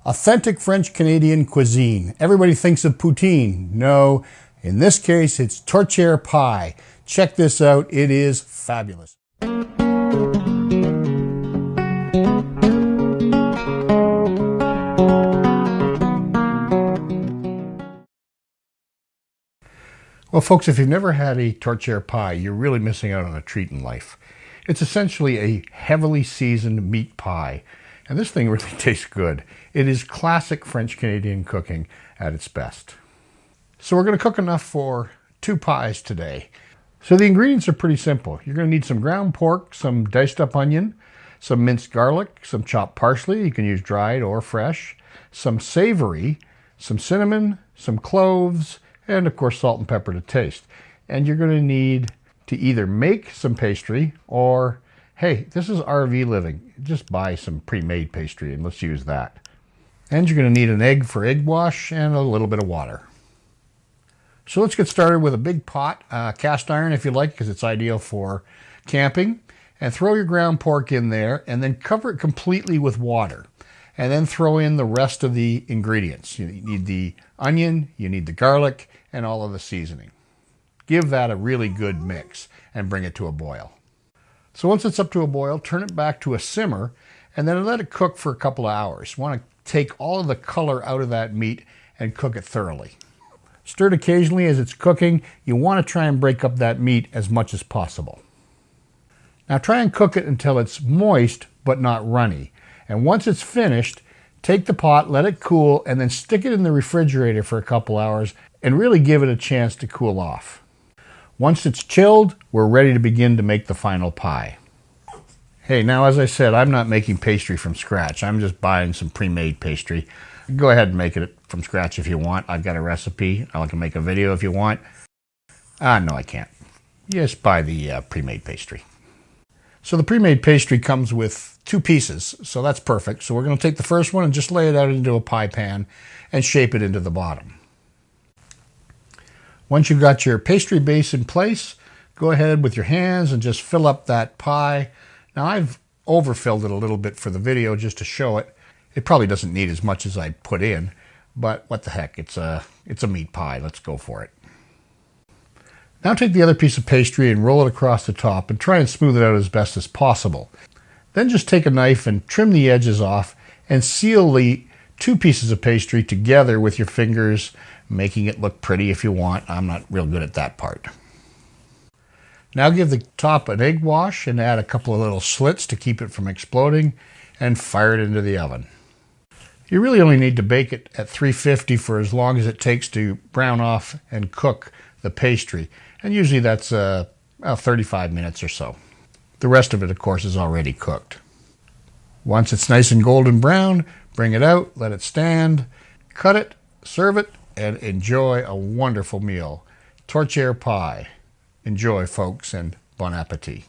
Authentic French Canadian cuisine. Everybody thinks of poutine. No, in this case, it's Tourtiere Pie. Check this out. It is fabulous. Well, folks, if you've never had a Tourtiere Pie, you're really missing out on a treat in life. It's essentially a heavily seasoned meat pie, and this thing really tastes good. It is classic French Canadian cooking at its best. So we're going to cook enough for 2 pies today. So the ingredients are pretty simple. You're going to need some ground pork, some diced up onion, some minced garlic, some chopped parsley, you can use dried or fresh, some savory, some cinnamon, some cloves, and of course salt and pepper to taste. And you're going to need to either make some pastry or, hey, this is RV living. Just buy some pre-made pastry and let's use that. And you're going to need an egg for egg wash and a little bit of water. So let's get started with a big pot, cast iron if you like, because it's ideal for camping. And throw your ground pork in there and then cover it completely with water. And then throw in the rest of the ingredients. You need the onion, you need the garlic, and all of the seasoning. Give that a really good mix and bring it to a boil. So once it's up to a boil, turn it back to a simmer and then let it cook for a couple of hours. You want to take all of the color out of that meat and cook it thoroughly. Stir it occasionally as it's cooking. You want to try and break up that meat as much as possible. Now try and cook it until it's moist but not runny. And once it's finished, take the pot, let it cool, and then stick it in the refrigerator for a couple hours and really give it a chance to cool off. Once it's chilled, we're ready to begin to make the final pie. Hey, now as I said, I'm not making pastry from scratch. I'm just buying some pre-made pastry. Go ahead and make it from scratch if you want. I've got a recipe. I can make a video if you want. No, I can't. Just buy the pre-made pastry. So the pre-made pastry comes with 2 pieces, so that's perfect. So we're going to take the first one and just lay it out into a pie pan and shape it into the bottom. Once you've got your pastry base in place, go ahead with your hands and just fill up that pie. Now I've overfilled it a little bit for the video just to show it. It probably doesn't need as much as I put in, but what the heck, it's a meat pie. Let's go for it. Now take the other piece of pastry and roll it across the top and try and smooth it out as best as possible. Then just take a knife and trim the edges off and seal the 2 pieces of pastry together with your fingers, making it look pretty if you want. I'm not real good at that part. Now give the top an egg wash and add a couple of little slits to keep it from exploding and fire it into the oven. You really only need to bake it at 350 for as long as it takes to brown off and cook the pastry. And usually that's 35 minutes or so. The rest of it, of course, is already cooked. Once it's nice and golden brown, bring it out, let it stand, cut it, serve it, and enjoy a wonderful meal. Tourtiere pie. Enjoy, folks, and bon appetit.